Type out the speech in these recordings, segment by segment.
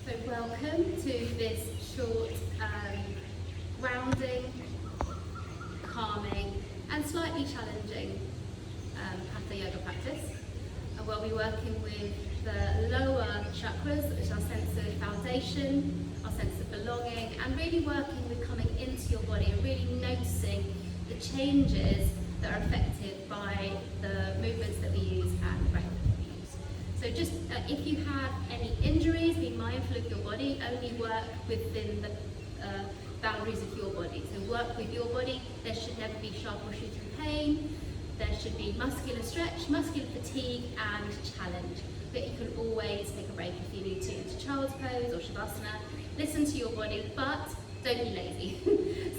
So welcome to this short grounding, calming and slightly challenging Hatha yoga practice. We'll be working with the lower chakras, which are our sense of foundation, our sense of belonging, and really working with coming into your body and really noticing the changes that are affected by the movements that we use and the breath that we use. So just if you have any injuries, be mindful of your body, only work within the boundaries of your body. So work with your body. There should never be sharp or shooting pain. There should be muscular stretch, muscular fatigue and challenge. But you can always take a break if you need to into child's pose or shavasana. Listen to your body, but don't be lazy.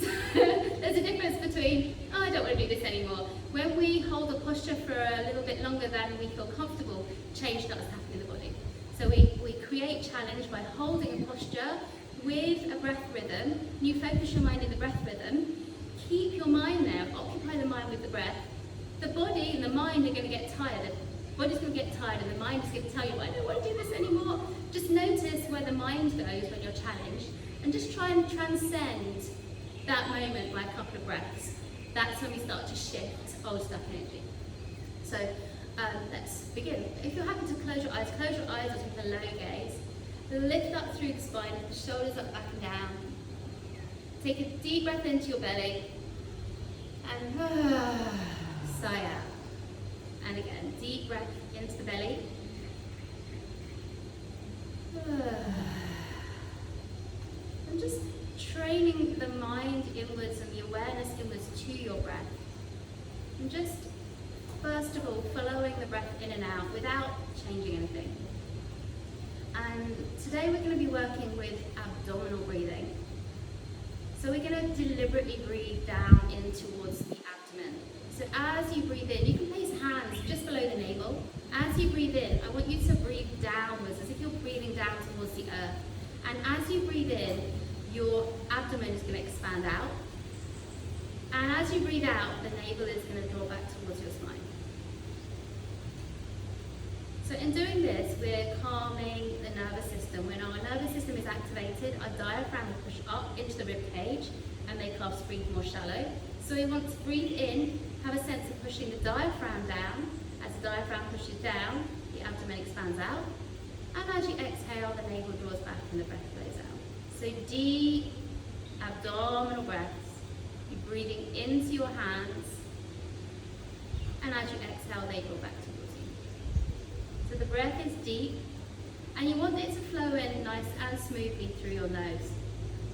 So there's a difference between, oh, I don't want to do this anymore. When we hold a posture for a little bit longer than we feel comfortable, change starts happening in the body. So we create challenge by holding a posture with a breath rhythm. You focus your mind in the breath rhythm. Keep your mind there, occupy the mind with the breath. The body and the mind are going to get tired. The body's going to get tired and the mind is going to tell you, I don't want to do this anymore. Just notice where the mind goes when you're challenged and just try and transcend that moment by a couple of breaths. That's when we start to shift old stuck energy. So let's begin. If you're happy to close your eyes or take a low gaze. Lift up through the spine, lift the shoulders up, back and down. Take a deep breath into your belly and sigh out. And again, deep breath into the belly. And just training the mind inwards and the awareness inwards to your breath. And just, first of all, following the breath in and out without changing anything. And today we're going to be working with abdominal breathing. So we're going to deliberately breathe down in towards the abdomen. So as you breathe in, you can place hands just below the navel. As you breathe in, I want you to breathe downwards as if you're breathing down towards the earth. And as you breathe in, your abdomen is going to expand out. And as you breathe out, the navel is going to draw back towards your spine. So in doing this, we're calming the nervous system. When our nervous system is activated, our diaphragm will push up into the rib cage and make us breathe more shallow. So we want to breathe in, have a sense of pushing the diaphragm down. As the diaphragm pushes down, the abdomen expands out. And as you exhale, the navel draws back and the breath flows out. So deep abdominal breaths. You're breathing into your hands. And as you exhale, they draw back towards you. So the breath is deep. And you want it to flow in nice and smoothly through your nose.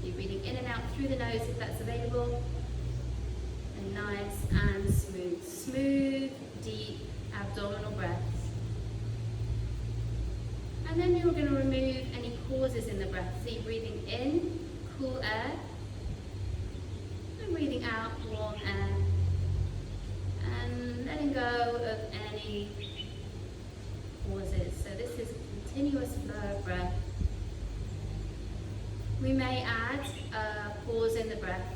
You're breathing in and out through the nose if that's available. And nice and smooth. Smooth, deep abdominal breaths. And then you're going to remove any pauses in the breath. So you're breathing in, cool air. And breathing out, warm air. And letting go of any pauses. So this is a continuous flow of breath. We may add a pause in the breath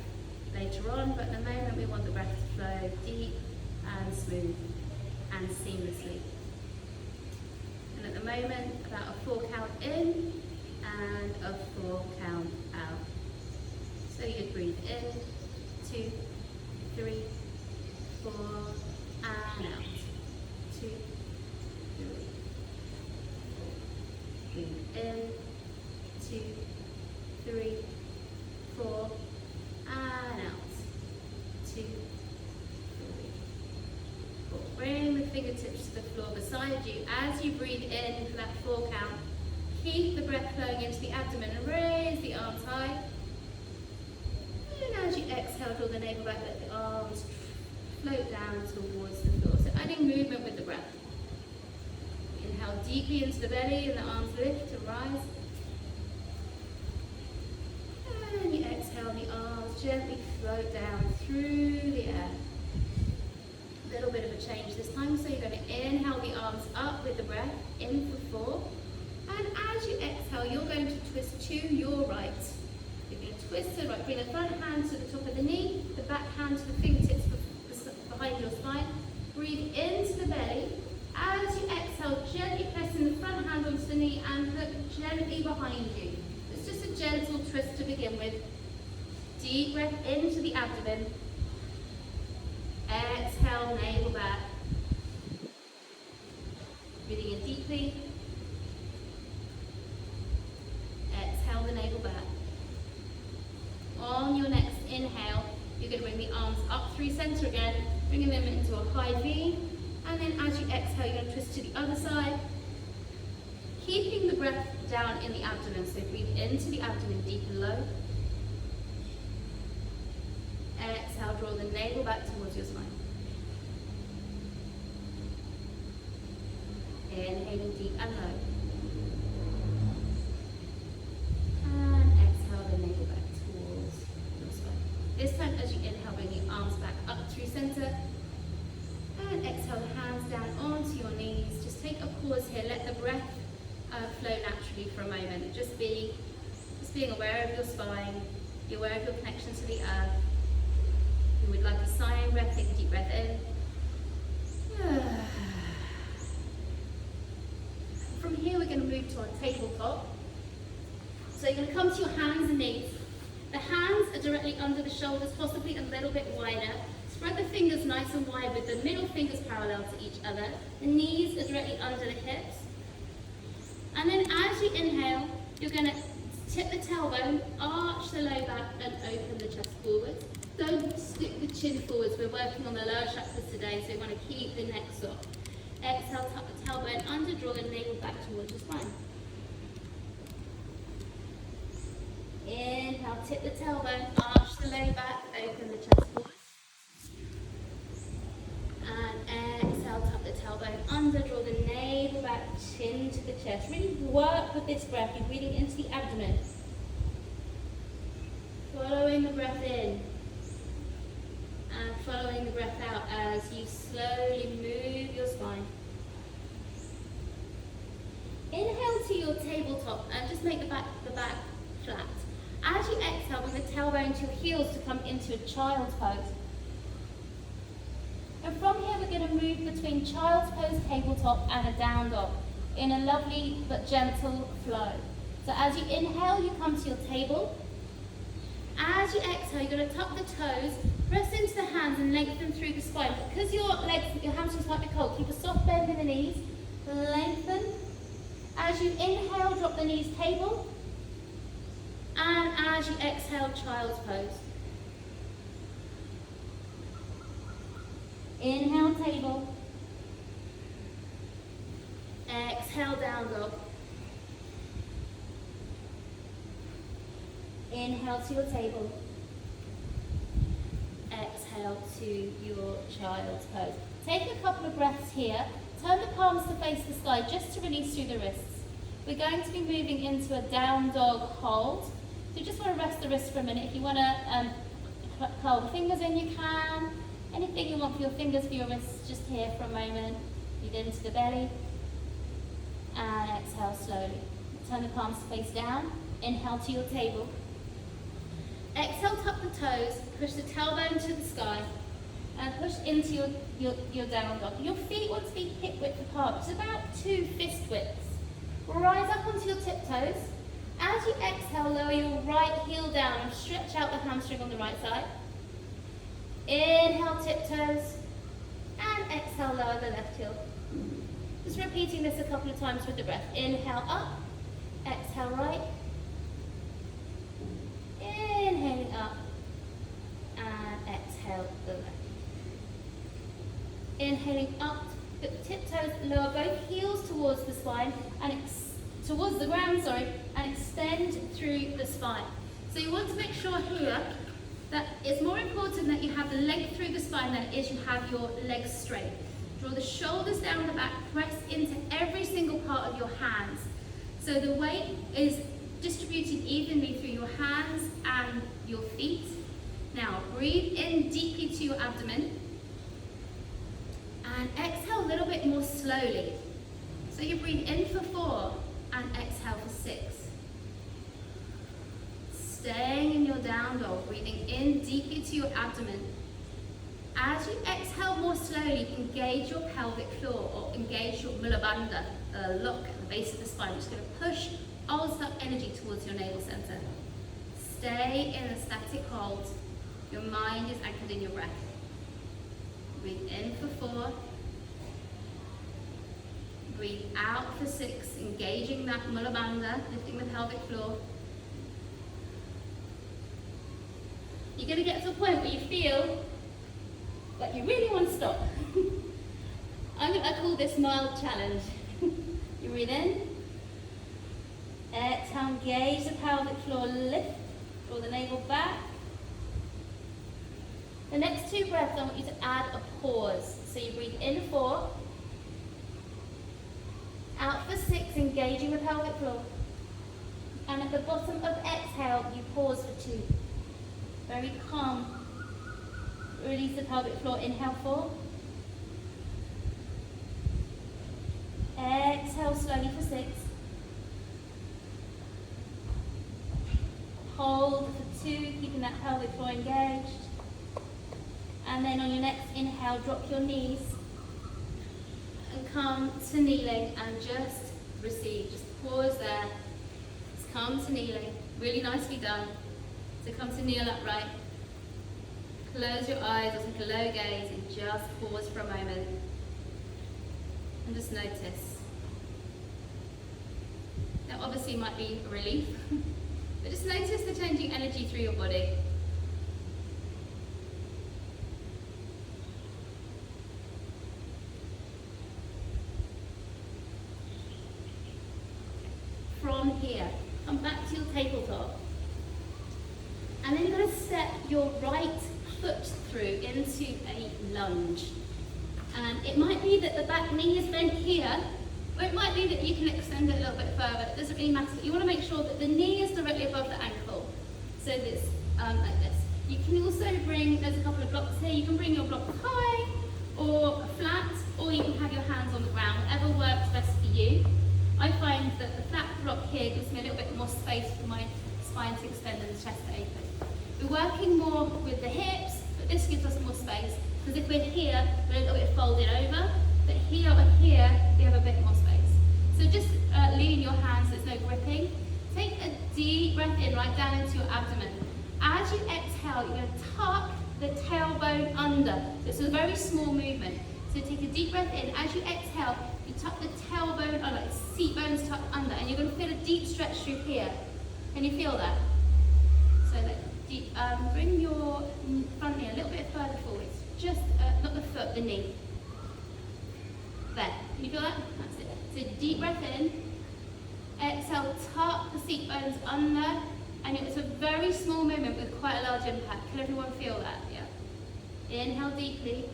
later on, but at the moment we want the breath to flow deep and smooth and seamlessly. And at the moment, about a 4 count in and a 4 count out. So you'd breathe in, 2, 3, 4, and out. 2, 3, 4. Breathe in, 2, 3, 4, and out. 2, 3, 4. Bring the fingertips to the floor beside you. As you breathe in for that 4 count, keep the breath flowing into the abdomen and raise the arms high. And as you exhale, draw the navel back, let the arms float down towards the floor. So adding movement with the breath. Inhale deeply into the belly and the arms lift and rise. And you exhale, the arms gently float down through the air. A little bit of a change this time. So you're going to inhale the arms up with the breath, in for 4. And as you exhale, you're going to twist to your right. You're going to twist to the right. Bring the front hand to the top of the knee, the back hand to the fingertips behind your spine. Breathe into the belly. As you exhale, gently pressing the front hand onto the knee and hook gently behind you. It's just a gentle twist to begin with. Deep breath into the abdomen. Exhale, navel back. Breathing in deeply. Exhale the navel back. On your next inhale, you're going to bring the arms up through center again, bringing them into a high V. And then as you exhale, you're going to twist to the other side. Keeping the breath down in the abdomen. So breathe into the abdomen, deep and low. Exhale, draw the navel back towards your spine. Inhaling deep and low. And exhale the navel back towards your spine. This time as you inhale, bring your arms back up through center. And exhale the hands down onto your knees. Just take a pause here. Let the breath flow naturally for a moment. Just being aware of your spine. Be aware of your connection to the earth. You would like a sighing breath, take a deep breath in. From here we're going to move to our tabletop. So you're going to come to your hands and knees. The hands are directly under the shoulders, possibly a little bit wider. Spread the fingers nice and wide with the middle fingers parallel to each other. The knees are directly under the hips. And then as you inhale, you're going to tip the tailbone, arch the low back and open the chest forward. Don't stick the chin forwards. We're working on the lower chakras today, so you want to keep the neck soft. Exhale, tuck the tailbone under, draw the navel back towards your spine. Inhale, tip the tailbone, arch the low back, open the chest forward. And exhale, tuck the tailbone under, draw the navel back, chin to the chest. Really work with this breath. You're breathing into the abdomen. Following the breath in. And following the breath out as you slowly move your spine. Inhale to your tabletop and just make the back flat. As you exhale, bring the tailbone to your heels to come into a child's pose. And from here we're going to move between child's pose, tabletop and a down dog in a lovely but gentle flow. So as you inhale, you come to your table. As you exhale, you're going to tuck the toes, press into the hands and lengthen through the spine. Because your hamstrings might be cold, keep a soft bend in the knees, lengthen. As you inhale, drop the knees table. And as you exhale, child's pose. Inhale, table. Exhale, down dog. Inhale to your table. Exhale to your child's pose. Take a couple of breaths here. Turn the palms to face the sky just to release through the wrists. We're going to be moving into a down dog hold. So you just want to rest the wrists for a minute. If you want to curl the fingers in, you can. Anything you want for your fingers, for your wrists, just here for a moment. Breathe into the belly. And exhale slowly. Turn the palms face down. Inhale to your table. Exhale, tuck the toes. Push the tailbone to the sky. And push into your down dog. Your feet want to be hip width apart, which is about 2 fist widths. Rise up onto your tiptoes. As you exhale, lower your right heel down and stretch out the hamstring on the right side. Inhale, tiptoes. And exhale, lower the left heel. Just repeating this a couple of times with the breath. Inhale up. Exhale right. Inhaling up. And exhale the left. Inhaling up, the tiptoes, lower both heels towards the spine and towards the ground, and extend through the spine. So you want to make sure here that it's more important that you have the length through the spine than it is you have your legs straight. Draw the shoulders down the back, press into every single part of your hands. So the weight is distributed evenly through your hands and your feet. Now breathe in deeply to your abdomen. And exhale a little bit more slowly. So you breathe in for 4 and exhale for 6. Staying in your down dog, breathing in deeply to your abdomen. As you exhale more slowly, engage your pelvic floor or engage your mula bandha, lock at the base of the spine. Just going to push ulcer energy towards your navel center. Stay in a static hold. Your mind is anchored in your breath. Breathe in for 4. Breathe out for 6, engaging that Mula Bandha, lifting the pelvic floor. You're going to get to a point where you feel like you really want to stop. I call this mild challenge. You breathe in. Exhale, engage the pelvic floor, lift, draw the navel back. The next 2 breaths, I want you to add a pause. So you breathe in 4. Out for 6, engaging the pelvic floor. And at the bottom of exhale, you pause for 2. Very calm. Release the pelvic floor. Inhale 4. Exhale slowly for 6. Hold for 2, keeping that pelvic floor engaged. And then on your next inhale, drop your knees and come to kneeling and just receive. Just pause there. Just come to kneeling. Really nicely done. So come to kneel upright. Close your eyes or take a low gaze and just pause for a moment. And just notice. Now obviously it might be a relief, but just notice the changing energy through your body. From here, come back to your tabletop. And then you're going to step your right foot through into a lunge. And it might be that the back knee is bent here, or it might be that you can extend it a little bit further. It doesn't really matter. You want to make sure that the knee is directly above the ankle. So this, like this. You can also bring, there's a couple of blocks here, you can bring your block high or flat, or you can have your hands on the ground, whatever works best for you. I find that the flat block here gives me a little bit more space for my spine to extend and the chest to open. We're working more with the hips, but this gives us more space, because if we're here, we're a little bit folded over, but here or here, we have a bit more space. So just lean your hands, there's no gripping. Take a deep breath in, right down into your abdomen. As you exhale, you're going to tuck the tailbone under. So it's a very small movement. So take a deep breath in. As you exhale, you tuck the tailbone under, like seat bones tucked under, and you're going to feel a deep stretch through here. Can you feel that? So that deep, bring your front knee a little bit further forward. Just, not the foot, the knee. There. Can you feel that? That's it. So deep breath in. Exhale, tuck the seat bones under. And it's a very small movement with quite a large impact. Can everyone feel that? Yeah. Inhale deeply.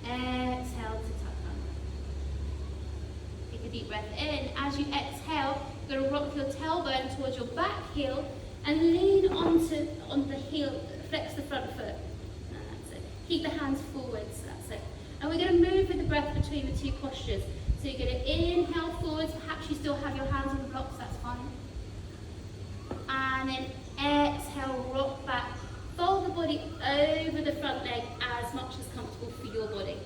Exhale to tuck under. Take a deep breath in. As you exhale, you're going to rock your tailbone towards your back heel and lean on the heel, flex the front foot. And that's it. Keep the hands forwards, that's it. And we're going to move with the breath between the 2 postures. So you're going to inhale forwards, perhaps you still have your hands on the blocks, that's fine. And then exhale, rock back. Fold the body over the front leg as much as comfortable for your body.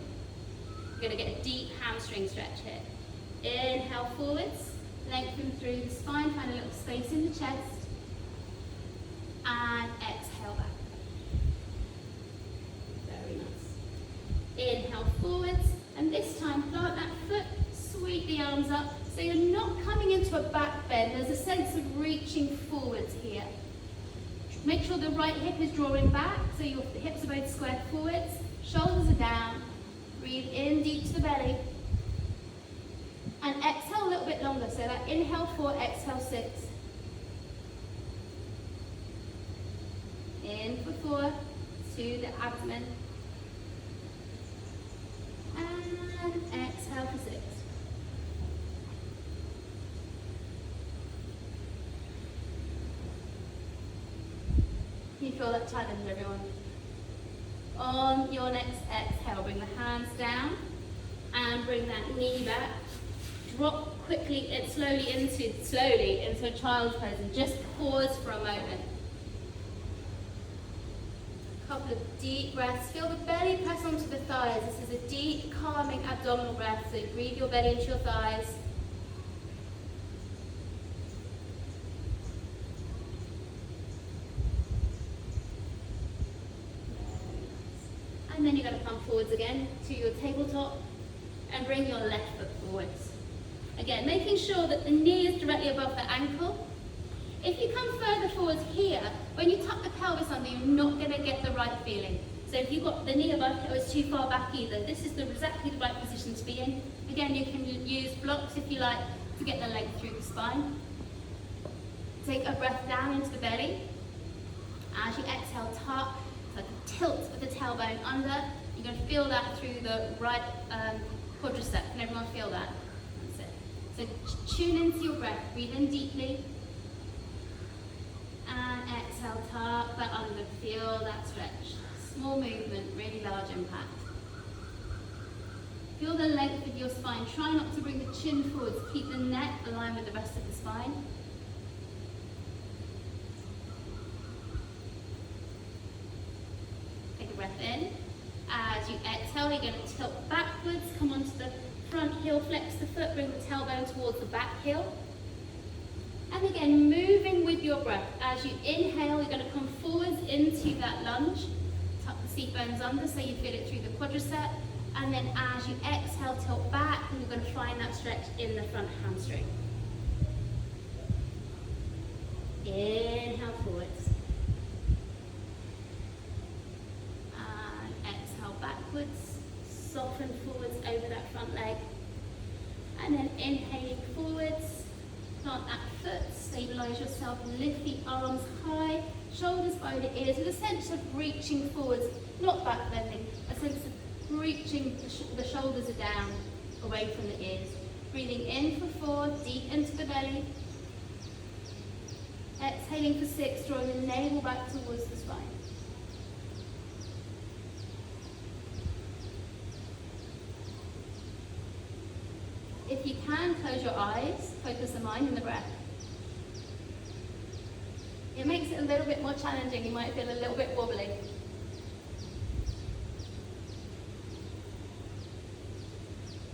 You're going to get a deep hamstring stretch here. Inhale forwards, lengthen through the spine, find a little space in the chest. And exhale back. Very nice. Inhale forwards, and this time plant that foot, sweep the arms up. So you're not coming into a back bend, there's a sense of reaching forwards here. Make sure the right hip is drawing back, so your hips are both squared forwards, shoulders are down. Breathe in deep to the belly. And exhale a little bit longer, so that inhale 4, exhale 6. In for 4, to the abdomen. And exhale for 6. Can you feel that challenge, everyone? On your next exhale, bring the hands down and bring that knee back. Drop quickly and slowly into a child's pose and just pause for a moment. A couple of deep breaths. Feel the belly press onto the thighs. This is a deep, calming abdominal breath. So breathe your belly into your thighs. And then you're going to come forwards again to your tabletop and bring your left foot forwards. Again, making sure that the knee is directly above the ankle. If you come further forwards here, when you tuck the pelvis under, you're not going to get the right feeling. So if you've got the knee above here, it's too far back either. This is exactly the right position to be in. Again, you can use blocks if you like to get the length through the spine. Take a breath down into the belly. As you exhale, tuck, like a tilt of the tailbone under. You're going to feel that through the right quadricep. Can everyone feel that? That's it. So tune into your breath. Breathe in deeply. And exhale, tuck that under. Feel that stretch. Small movement, really large impact. Feel the length of your spine. Try not to bring the chin forwards. Keep the neck aligned with the rest of the spine. Take a breath in. As you exhale, you're going to tilt backwards. Come onto the front heel, flex the foot, bring the tailbone towards the back heel. And again, moving with your breath. As you inhale, you're going to come forwards into that lunge. Tuck the seat bones under so you feel it through the quadricep. And then as you exhale, tilt back, and you're going to find that stretch in the front hamstring. Inhale forwards. And exhale backwards. Soften forwards over that front leg. And then inhaling forwards. Plant that foot, stabilise yourself, lift the arms high, shoulders by the ears, with a sense of reaching forwards, not back bending, a sense of reaching, the shoulders are down, away from the ears. Breathing in for 4, deep into the belly. Exhaling for 6, drawing the navel back towards the spine. If you can, close your eyes, focus the mind and the breath. It makes it a little bit more challenging, you might feel a little bit wobbly.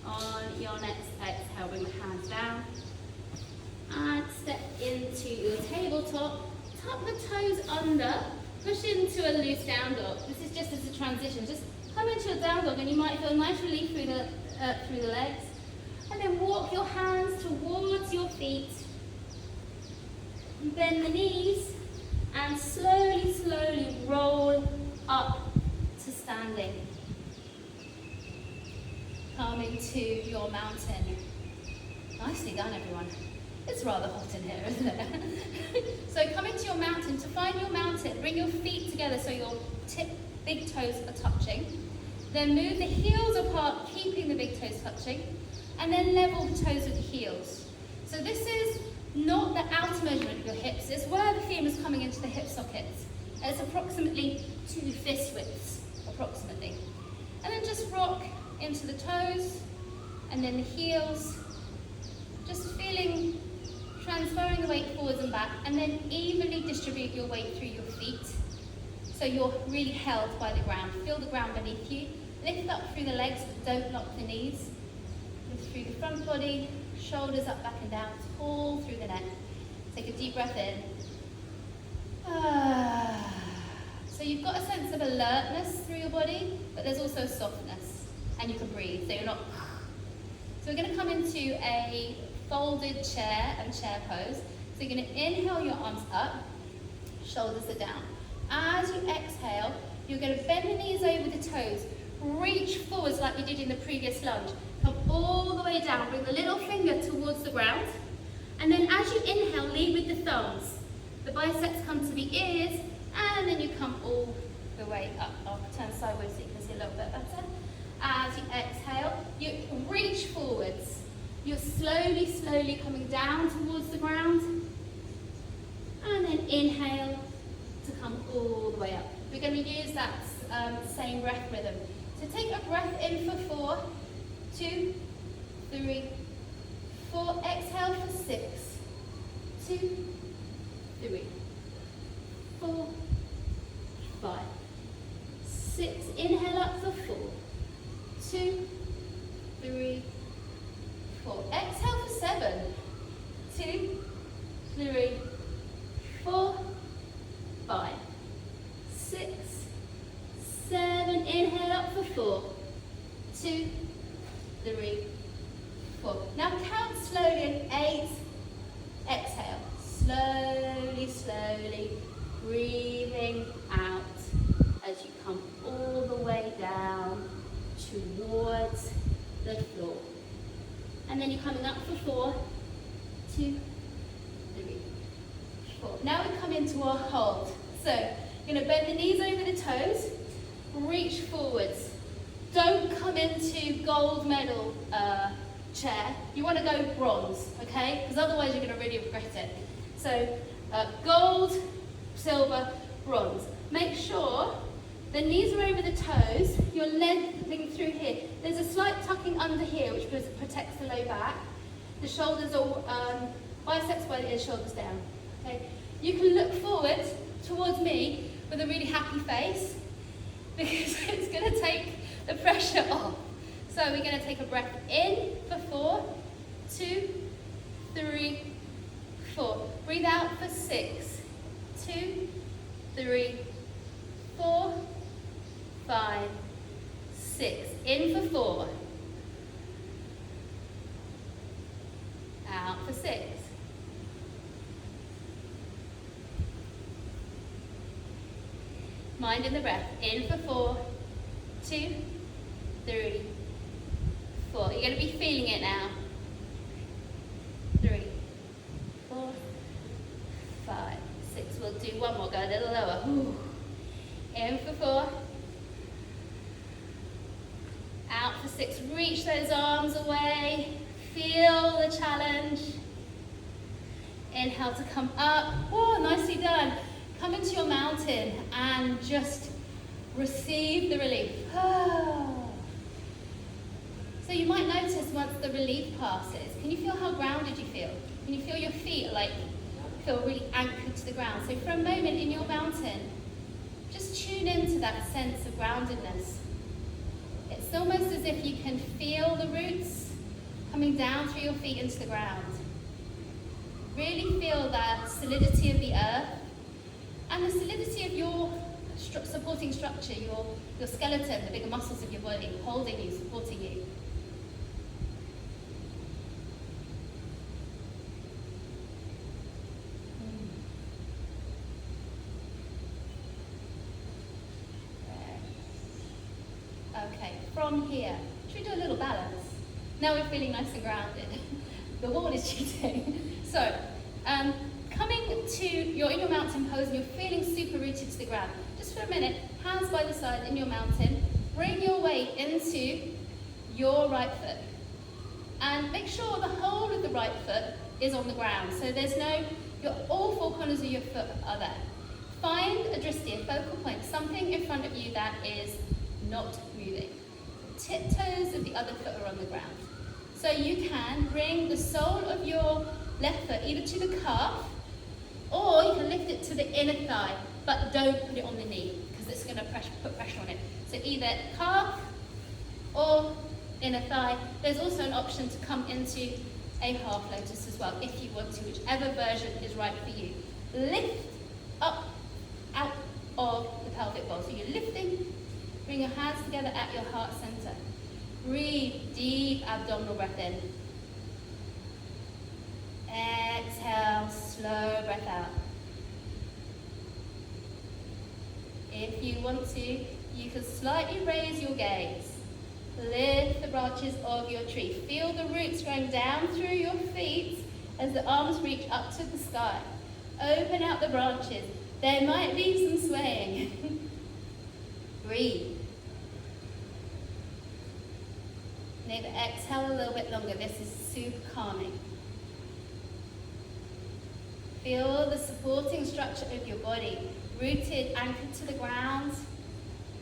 On your next exhale, bring the hands down. And step into your tabletop. Tuck the toes under, push into a loose down dog. This is just as a transition. Just come into a down dog and you might feel nice relief through the legs. And then walk your hands towards your feet. Bend the knees and slowly, slowly roll up to standing. Come into your mountain. Nicely done, everyone. It's rather hot in here, isn't it? So come into your mountain. To find your mountain, bring your feet together so your big toes are touching. Then move the heels apart, keeping the big toes touching. And then level the toes with the heels. So this is not the outer measurement of your hips, it's where the femur is coming into the hip sockets. It's approximately 2 fist widths, approximately. And then just rock into the toes, and then the heels. Just feeling, transferring the weight forwards and back, and then evenly distribute your weight through your feet. So you're really held by the ground. Feel the ground beneath you. Lift up through the legs, but don't lock the knees. Through the front body, shoulders up, back and down, tall through the neck. Take a deep breath in. So you've got a sense of alertness through your body, but there's also softness, and you can breathe, so you're not. So we're going to come into a folded chair and chair pose. So you're going to inhale your arms up, shoulders are down. As you exhale, you're going to bend the knees over the toes, reach forwards like you did in the previous lunge. Come all the way down, bring the little finger towards the ground, and then as you inhale, lead with the thumbs. The biceps come to the ears, and then you come all the way up. I'll turn sideways so you can see a little bit better. As you exhale, you reach forwards. You're slowly, slowly coming down towards the ground, and then inhale to come all the way up. We're going to use that same breath rhythm. So take a breath in for 4, 2, 3, 4. Exhale for 6, 2, 3, 4, 5, 6. Inhale up for 4, 2, 3, 4. Exhale for 7, 2, 3, 4, 5, 6, 7. Inhale up slowly breathing out as you come all the way down towards the floor. And then you're coming up for 4, 2, 3, 4. Now we come into our hold. So you're going to bend the knees over the toes, reach forwards. Don't come into gold medal chair. You want to go bronze, okay? Because otherwise you're going to really regret it. So gold, silver, bronze. Make sure the knees are over the toes, your leg through here. There's a slight tucking under here which protects the low back. The shoulders are biceps wide, ears, shoulders down. Okay? You can look forward towards me with a really happy face because it's going to take the pressure off. So we're going to take a breath in for 4, 2, 3, 4. Breathe out for 6, 2, 3, 4, 5, 6. In for 4. Out for 6. Mind in the breath. In for 4, 2, 3, 4. You're going to be feeling it now. 3, 4, 5, 6. We'll do one more. Go a little lower. Ooh. In for 4. Out for 6. Reach those arms away. Feel the challenge. Inhale to come up. Oh, nicely done. Come into your mountain and just receive the relief. So you might notice once the relief passes, can you feel how grounded you feel? Can you feel your feet feel really anchored to the ground? So for a moment in your mountain, just tune into that sense of groundedness. It's almost as if you can feel the roots coming down through your feet into the ground. Really feel that solidity of the earth and the solidity of your supporting structure, your skeleton, the bigger muscles of your body, holding you, supporting you. Okay, from here, should we do a little balance? Now we're feeling nice and grounded. The wall is cheating. So, coming to, you're in your mountain pose and you're feeling super rooted to the ground. Just for a minute, hands by the side in your mountain, bring your weight into your right foot. And make sure the whole of the right foot is on the ground. So there's all 4 corners of your foot are there. Find a drishti, a focal point, something in front of you that is not moving. Tiptoes of the other foot are on the ground. So you can bring the sole of your left foot either to the calf, or you can lift it to the inner thigh, but don't put it on the knee because it's going to put pressure on it. So either calf or inner thigh. There's also an option to come into a half lotus as well if you want to, whichever version is right for you. Lift up out of the pelvic bowl. So you're lifting, bring your hands together at your heart center. Breathe deep abdominal breath in. Exhale, slow breath out. If you want to, you can slightly raise your gaze. Lift the branches of your tree. Feel the roots going down through your feet as the arms reach up to the sky. Open out the branches. There might be some swaying. Breathe. Maybe exhale a little bit longer. This is super calming. Feel the supporting structure of your body, rooted, anchored to the ground,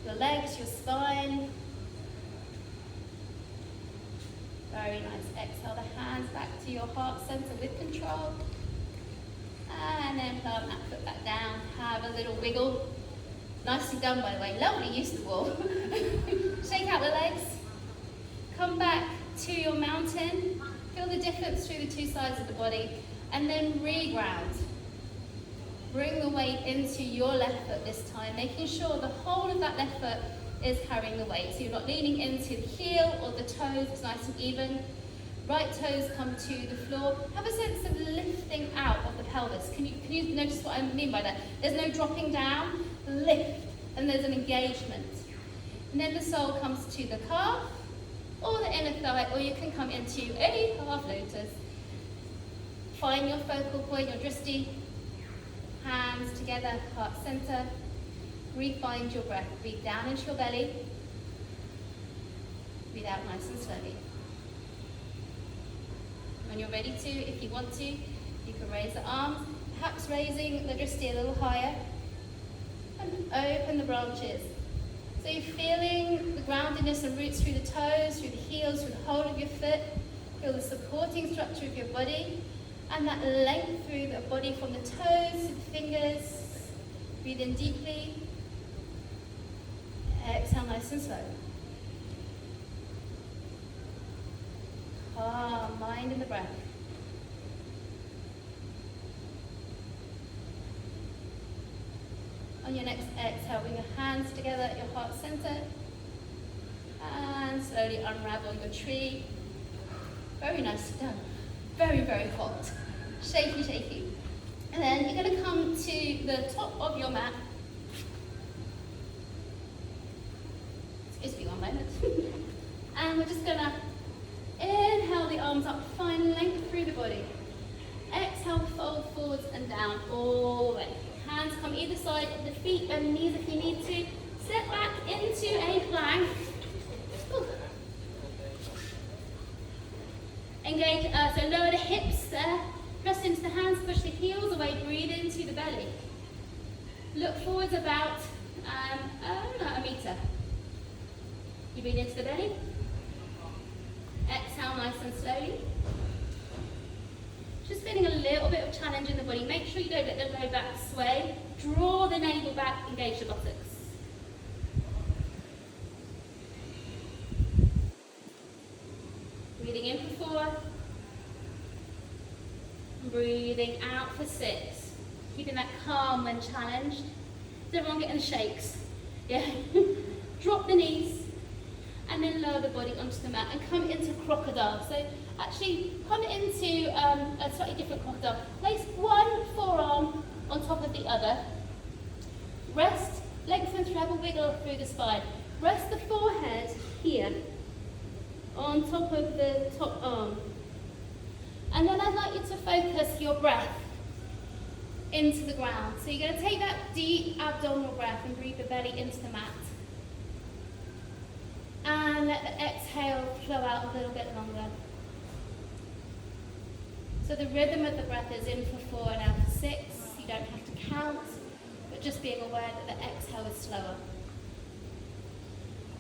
your legs, your spine. Very nice. Exhale the hands back to your heart center with control. And then plant that foot back down. Have a little wiggle. Nicely done, by the way. Lovely use of the wall. Shake out the legs. Come back to your mountain. Feel the difference through the 2 sides of the body. And then re-ground. Bring the weight into your left foot this time, making sure the whole of that left foot is carrying the weight. So you're not leaning into the heel or the toes, it's nice and even. Right toes come to the floor. Have a sense of lifting out of the pelvis. Can you notice what I mean by that? There's no dropping down, lift, and there's an engagement. And then the sole comes to the calf, or the inner thigh, or you can come into a half lotus. Find your focal point, your drishti, hands together, heart center. Find your breath. Breathe down into your belly. Breathe out nice and slowly. When you're ready to, if you want to, you can raise the arms, perhaps raising the drishti a little higher, and open the branches. So you're feeling the groundedness and roots through the toes, through the heels, through the whole of your foot. Feel the supporting structure of your body, and that length through the body from the toes to the fingers. Breathe in deeply. Exhale nice and slow. Calm mind in the breath. On your next exhale, bring your hands together at your heart center and slowly unravel your tree. Very nicely done. Very, very hot. Shaky, shaky. And then you're going to come to the top of your mat. Excuse me one moment. And we're just going to inhale the arms up, find length through the body. Exhale, fold forwards and down all the way. Hands come either side of the feet, bend the knees if you need to. Step back into a plank. Ooh. Engage, so lower the hips there. Press into the hands, push the heels away, breathe into the belly. Look forwards about a meter. You breathe into the belly. Exhale nice and slowly. Just feeling a little bit of challenge in the body. Make sure you don't let the low back sway. Draw the navel back, engage the buttocks. Breathing in for 4. Breathing out for 6. Keeping that calm when challenged. Is everyone getting the shakes? Yeah. Drop the knees. And then lower the body onto the mat and come into crocodile. So actually come into a slightly different crocodile. Place one forearm on top of the other. Rest, lengthen, travel, wiggle through the spine. Rest the forehead here on top of the top arm. And then I'd like you to focus your breath into the ground. So you're going to take that deep abdominal breath and breathe the belly into the mat. And let the exhale flow out a little bit longer. So the rhythm of the breath is in for 4 and out for 6. You don't have to count, but just being aware that the exhale is slower.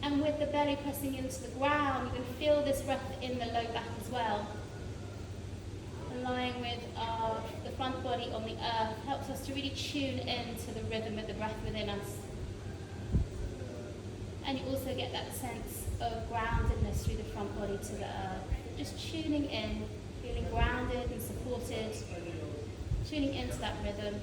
And with the belly pressing into the ground, you can feel this breath in the low back as well. Aligning with the front body on the earth helps us to really tune into the rhythm of the breath within us. And you also get that sense of groundedness through the front body to the earth. Just tuning in, feeling grounded and supported, tuning into that rhythm.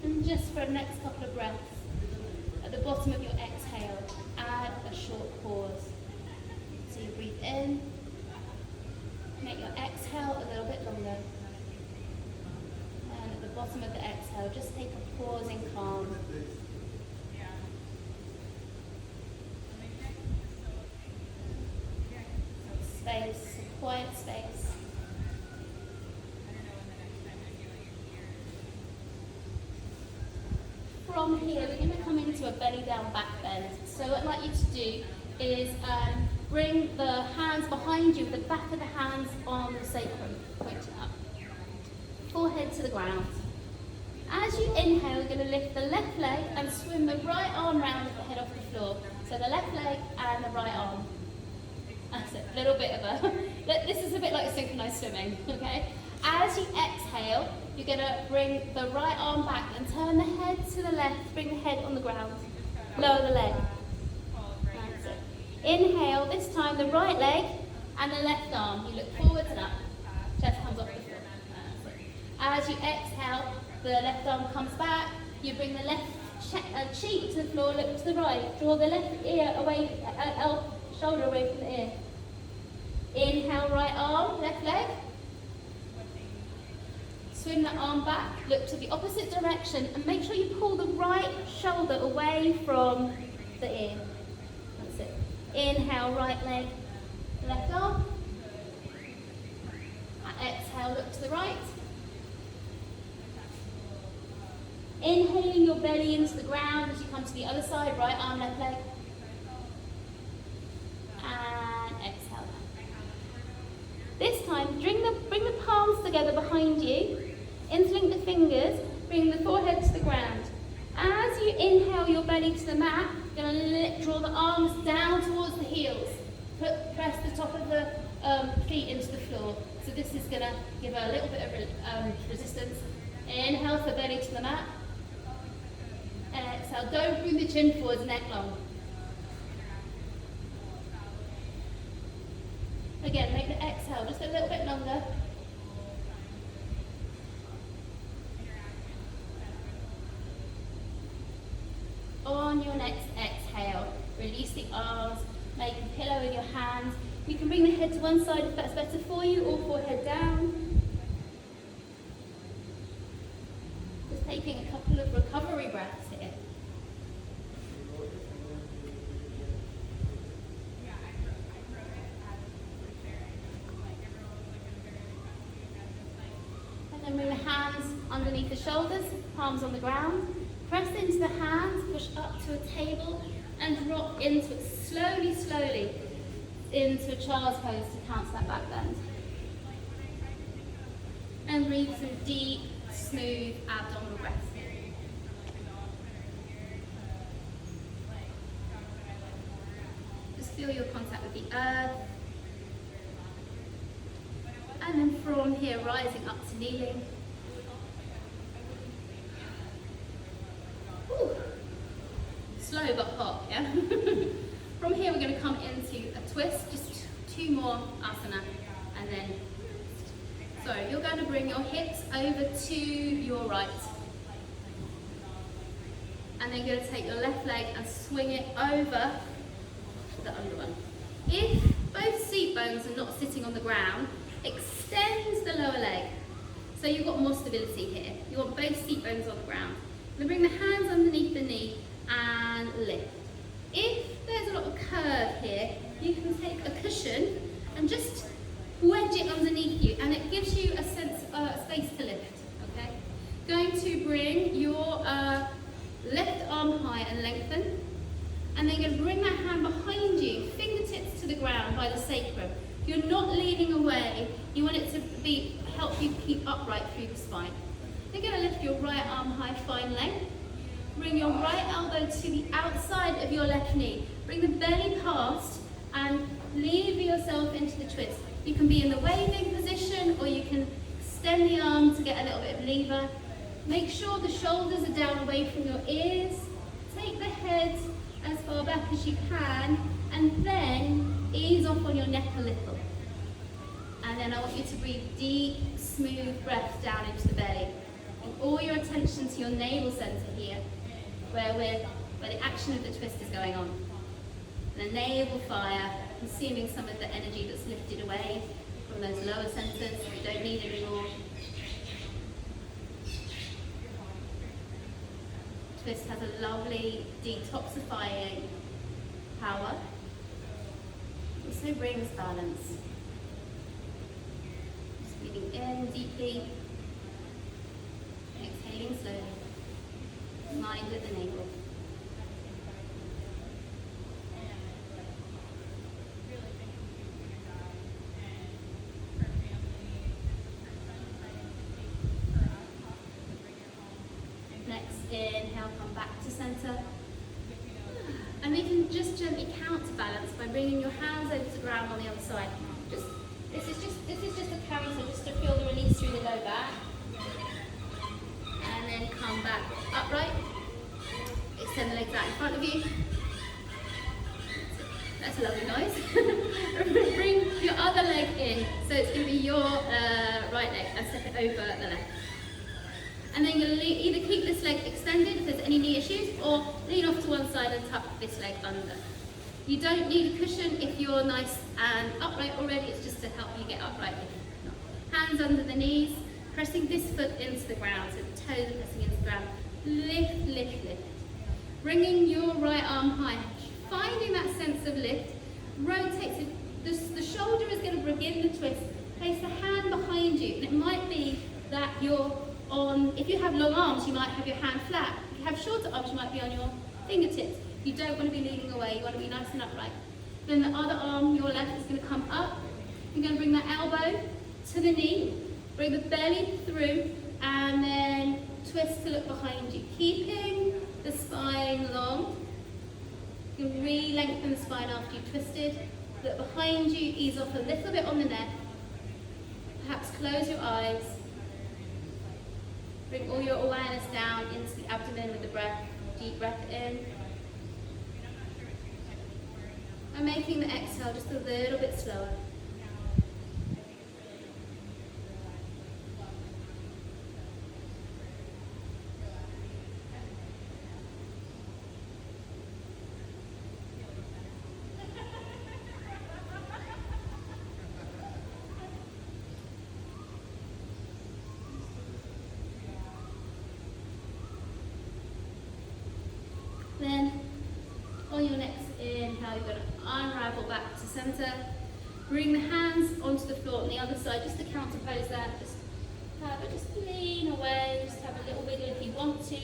And just for the next couple of breaths, at the bottom of your exhale, add a short pause. So you breathe in. Make your exhale a little bit longer. And at the bottom of the exhale, just take a pause in calm. Space, quiet space. From here, we're going to come into a belly down back bend. So what I'd like you to do is bring the hands behind you, the back of the hands on the sacrum, pointing up. Forehead to the ground. As you inhale, you're going to lift the left leg and swim the right arm round the head off the floor. So the left leg and the right arm. That's it, a little bit of a, this is a bit like synchronized swimming, okay? As you exhale, you're going to bring the right arm back and turn the head to the left, bring the head on the ground. Lower the leg. That's it. Inhale, this time the right leg and the left arm. You look forwards and up. Chest comes off the floor. That's it. As you exhale, the left arm comes back. You bring the left cheek to the floor, look to the right. Draw the left ear away, shoulder away from the ear. Inhale, right arm, left leg. Swing that arm back, look to the opposite direction, and make sure you pull the right shoulder away from the ear. That's it. Inhale, right leg, left arm. And exhale, look to the right. Inhaling your belly into the ground as you come to the other side, right arm, left leg. And exhale. This time, bring the palms together behind you. Interlink the fingers, bring the forehead to the ground. As you inhale your belly to the mat, you're going to draw the arms down towards the heels. Press the top of the feet into the floor. So this is going to give a little bit of resistance. Inhale for belly to the mat. Exhale, don't bring the chin forwards, neck long. Again, make the exhale just a little bit longer. On your next exhale, release the arms, make a pillow with your hands. You can bring the head to one side if that's better for you, or forehead down. Just taking a couple of recovery breaths here. And then bring the hands underneath the shoulders, palms on the ground. Press into the hands, push up to a table, and rock into it slowly, slowly, into a child's pose to counter that back bend. And breathe through deep, smooth abdominal breaths. Just feel your contact with the earth. And then from here, rising up to kneeling. Slow but hot, yeah? From here we're going to come into a twist, just 2 more asana, and then, so you're going to bring your hips over to your right, and then you're going to take your left leg and swing it over the under one. If both seat bones are not sitting on the ground, extend the lower leg, so you've got more stability here. You want both seat bones on the ground. Then bring the hands underneath the knee and lift. If there's a lot of curve here, you can take a cushion and just wedge it underneath you, and it gives you a sense of space to lift. Okay? Going to bring your left arm high and lengthen, and then you're going to bring that hand behind you, fingertips to the ground by the sacrum. You're not leaning away. You want it to help you keep upright through the spine. You're going to lift your right arm high, find length. Bring your right elbow to the outside of your left knee. Bring the belly past and lever yourself into the twist. You can be in the waving position, or you can extend the arm to get a little bit of lever. Make sure the shoulders are down away from your ears. Take the head as far back as you can, and then ease off on your neck a little. And then I want you to breathe deep, smooth breaths down into the belly. And all your attention to your navel center here, where the action of the twist is going on. And the navel fire, consuming some of the energy that's lifted away from those lower centers that you don't need anymore. Twist has a lovely detoxifying power. It also brings balance. Just breathing in deeply. Exhaling slowly. Mind with the navel. Next, inhale, come back to center. And we can just gently counterbalance by bringing your hands over to the ground on the other side. This is just a carry, so just to feel the release through the low back. And then come back upright. Extend the legs out in front of you. That's a lovely noise. Bring your other leg in. So it's going to be your right leg, and step it over the left. And then you'll either keep this leg extended if there's any knee issues, or lean off to one side and tuck this leg under. You don't need a cushion if you're nice and upright already, it's just to help you get upright. Hands under the knees, pressing this foot into the ground, so the toes are pressing into the ground. Lift, lift, lift. Bringing your right arm high, finding that sense of lift, rotate it. The shoulder is going to begin the twist. Place the hand behind you, and it might be that you're on, if you have long arms, you might have your hand flat. If you have shorter arms, you might be on your fingertips. You don't want to be leaning away, you want to be nice and upright. Then the other arm, your left, is going to come up. You're going to bring the elbow to the knee, bring the belly through, and then twist to look behind you. Keeping the spine long. You can re-lengthen the spine after you've twisted. Look behind you, ease off a little bit on the neck. Perhaps close your eyes. Bring all your awareness down into the abdomen with the breath. Deep breath in. And making the exhale just a little bit slower. Then, on your next inhale, you're going to unravel back to center. Bring the hands onto the floor on the other side, just to counterpose that. Just lean away, just have a little wiggle if you want to.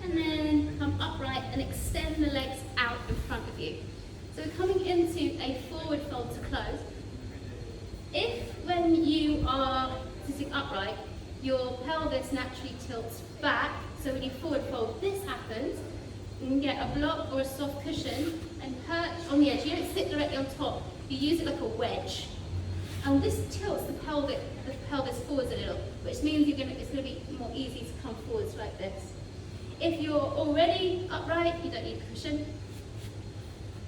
And then come upright and extend the legs out in front of you. So we're coming into a forward fold to close. If, when you are sitting upright, your pelvis naturally tilts back, so when you forward fold, this happens. You can get a block or a soft cushion and perch on the edge. You don't sit directly on top, you use it like a wedge. And this tilts the pelvis forwards a little, which means it's going to be more easy to come forwards like this. If you're already upright, you don't need a cushion.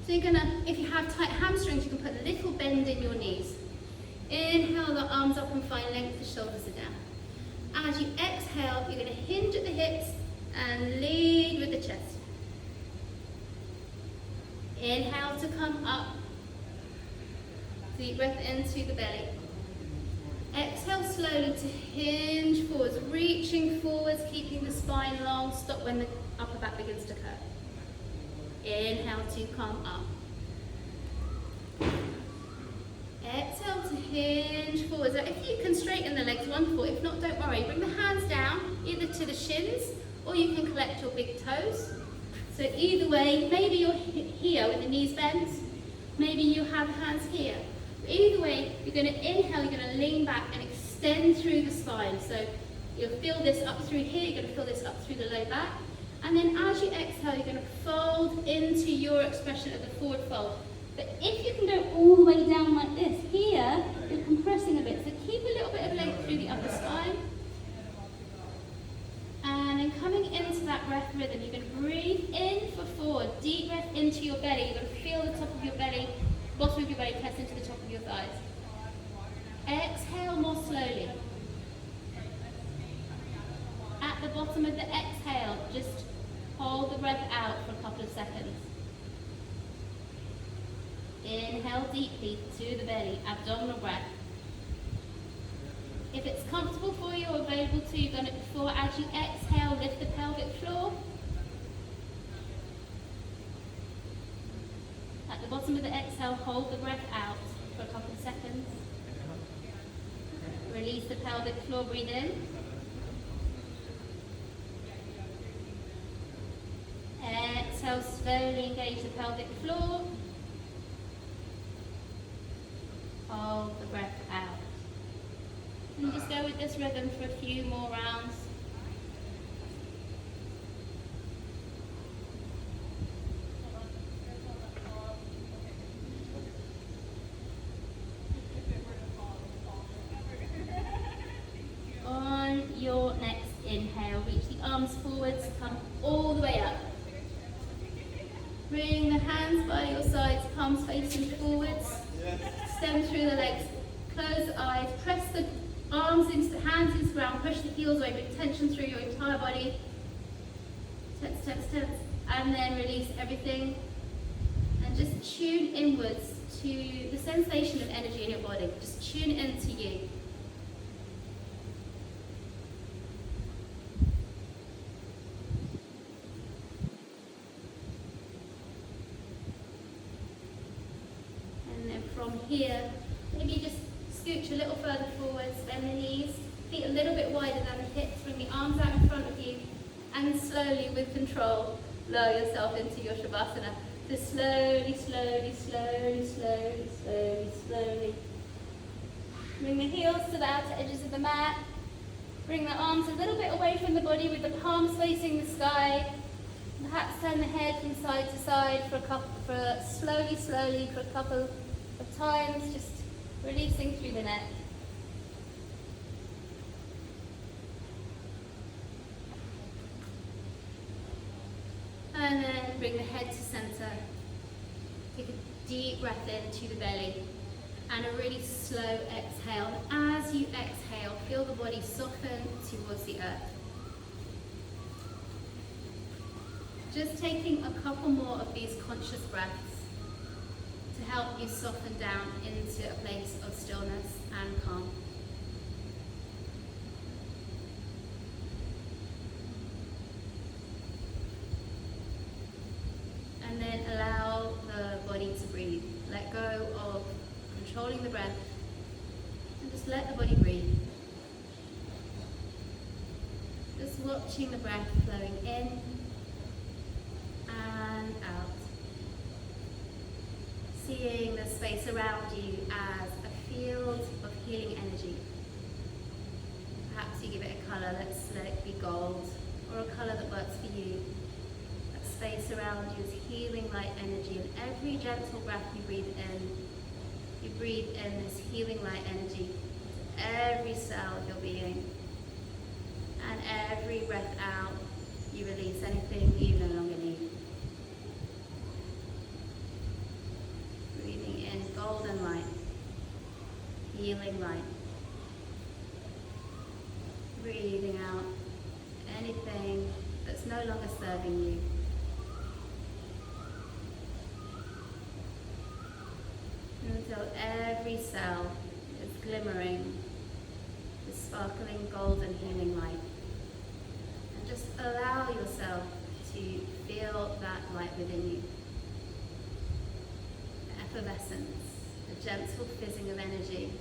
So you're going to, if you have tight hamstrings, you can put a little bend in your knees. Inhale the arms up and find length, the shoulders are down. As you exhale, you're going to hinge at the hips and lead with the chest. Inhale to come up. Deep breath into the belly. Exhale slowly to hinge forwards, reaching forwards, keeping the spine long. Stop when the upper back begins to curve. Inhale to come up. Exhale to hinge forwards. Now, if you can straighten the legs, wonderful. If not, don't worry. Bring the hands down, either to the shins, or you can collect your big toes. So either way, maybe you're here with the knees bent, maybe you have hands here. Either way, you're going to inhale, you're going to lean back and extend through the spine. So you'll feel this up through here, you're going to feel this up through the low back. And then as you exhale, you're going to fold into your expression of the forward fold. But if you can go all the way down like this, here, you're compressing a bit. So keep a little bit of length through the upper spine. And then coming into that breath rhythm, you're going to breathe in for forward, deep breath into your belly. You're going to feel the top of your belly, bottom of your belly press into the top of your thighs. Exhale more slowly. At the bottom of the exhale, just hold the breath out for a couple of seconds. Inhale deeply to the belly, abdominal breath. If it's comfortable for you or available to you, you've done it before. As you exhale, lift the pelvic floor. At the bottom of the exhale, hold the breath out for a couple of seconds. Release the pelvic floor, breathe in. Exhale, slowly engage the pelvic floor. Hold the breath out. And just go with this rhythm for a few more rounds. On your next inhale, reach the arms forwards, come all the way up. Bring the hands by your sides, palms facing forwards. Extend through the legs. Close the eyes, press the Hands into the ground, push the heels away, bring tension through your entire body. Tense, tense, tense. And then release everything. And just tune inwards to the sensation of energy in your body. Just tune into you. And then from here, maybe just scooch a little further forwards, bend the knees, feet a little bit wider than the hips, bring the arms out in front of you, and slowly, with control, lower yourself into your Shavasana. So slowly, slowly, slowly, slowly, slowly, slowly. Bring the heels to the outer edges of the mat. Bring the arms a little bit away from the body with the palms facing the sky. Perhaps turn the head from side to side slowly, slowly, for a couple of times, just releasing through the neck. And then bring the head to center. Take a deep breath into the belly and a really slow exhale. And as you exhale, feel the body soften towards the earth. Just taking a couple more of these conscious breaths to help you soften down into a place of stillness and calm. And then allow the body to breathe. Let go of controlling the breath and just let the body breathe. Just watching the breath flowing in and out. Seeing the space around you as a field of healing energy. Perhaps you give it a colour, let it be gold, or a colour that works for you. That space around you is healing light energy, and every gentle breath you breathe in this healing light energy to every cell of your being. And every breath out, you release anything you no longer need. Breathing in golden light, healing light. Breathing out anything that's no longer serving you. Until every cell is glimmering with sparkling golden healing light. And just allow yourself to feel that light within you. The effervescence, the gentle fizzing of energy.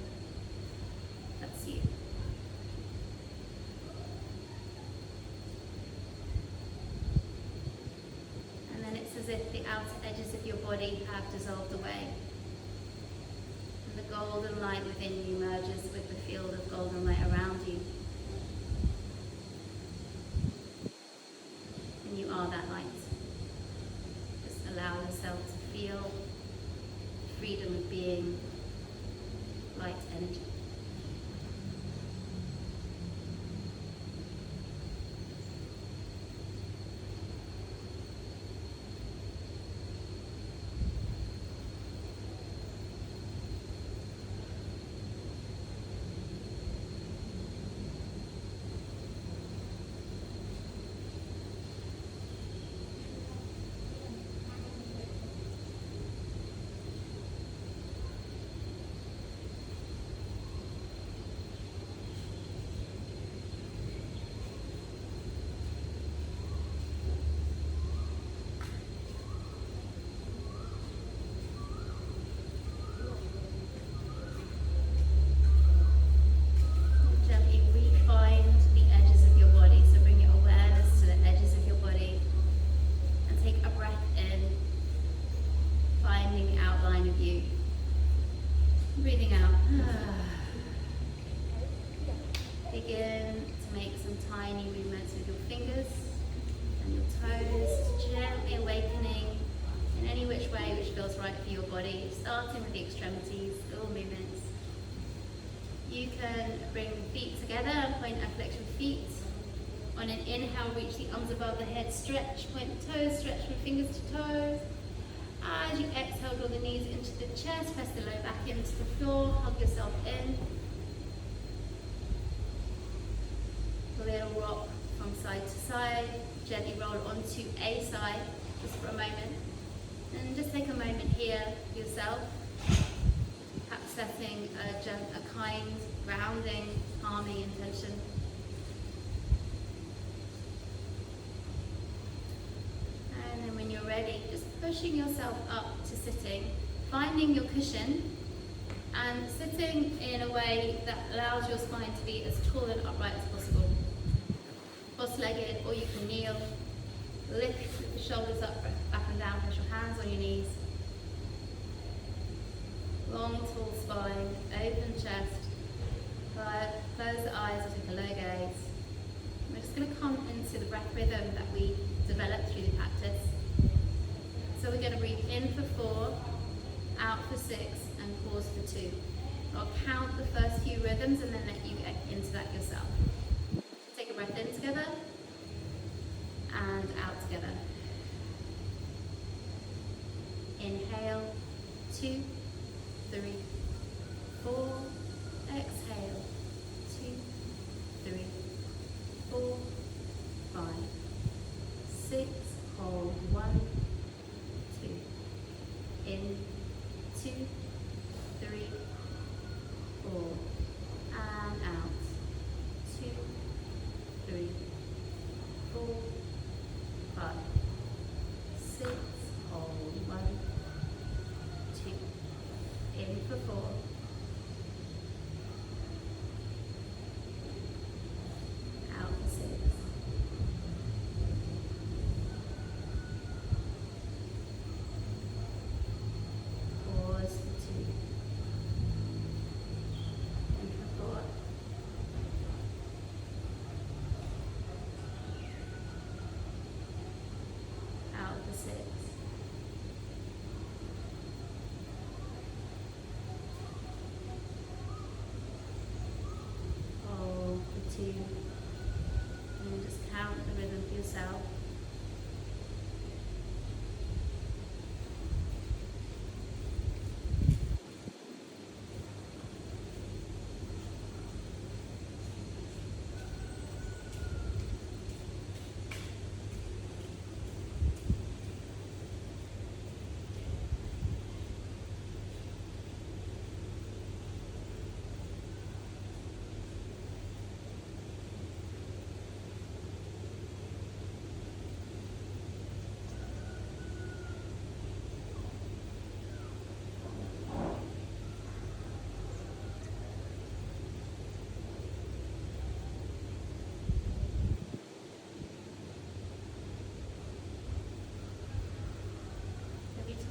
That's you. And then it's as if the outer edges of your body have dissolved away. And the golden light within you merges with the field of golden light around you. And you are that light. Just allow yourself to feel freedom of being light energy. Breathing out. Begin to make some tiny movements with your fingers and your toes, gently awakening in any which way which feels right for your body, starting with the extremities, little movements. You can bring the feet together and point and flex your feet. On an inhale, reach the arms above the head, stretch, point the toes, stretch from fingers to toes. As you exhale, draw the knees into the chest, press the lower back into the floor, hug yourself in. little rock from side to side, gently roll onto a side just for a moment. And just take a moment here for yourself, perhaps setting a kind, grounding, calming intention. And then when you're ready, just pushing yourself up to sitting, finding your cushion and sitting in a way that allows your spine to be as tall and upright as possible. Cross-legged, or you can kneel. Lift the shoulders up and down, place your hands on your knees. Long, tall spine, open chest. Close the eyes or take a low gaze. We're just going to come into the breath rhythm that we developed through the practice. So we're going to breathe in for 4, out for 6, and pause for 2. I'll count the first few rhythms and then let you get into that yourself. Take a breath in together and out together. Inhale, 2, 3, 4. Exhale, 2, 3, 4, 5, 6. Hold, 1, 2. In, 2, 3, 4. And out. 2, 3, 4, 5, 6. Hold, 1, 2. In for 4. Out for 6. Pause for 2. In for 4. Out for 6. Hold for 2. And just count the rhythm for yourself.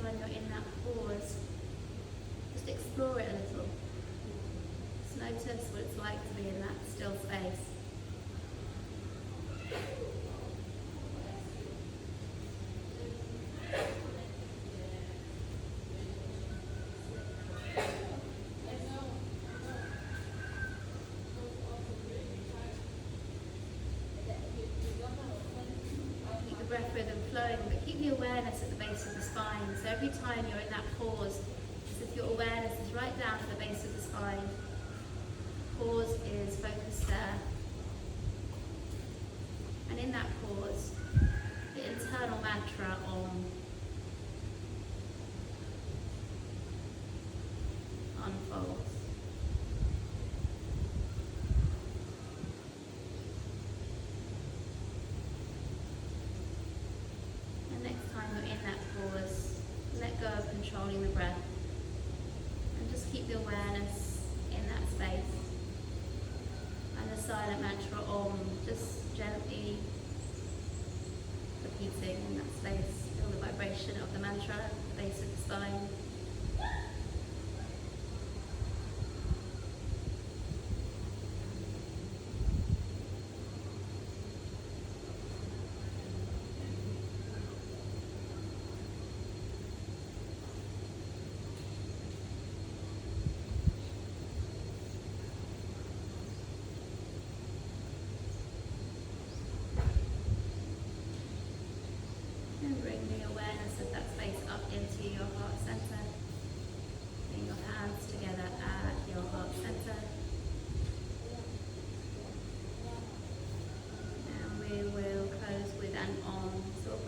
When you're in that pause, just explore it a little. Just notice what it's like to be in that still space. Keep the breath rhythm flowing, but keep the awareness at the base of the spine. So every time you're in that pause, as if your awareness is right down to the base of the spine. Pause is focused there. And in that pause, the internal mantra Om unfolds. And next time you're in that pause, let go of controlling the breath and just keep the awareness in that space. And the silent mantra Om, just gently repeating in that space. Feel the vibration of the mantra at the base of the spine. And bring the awareness of that space up into your heart center. Bring your hands together at your heart center. we will close with an Om. So we'll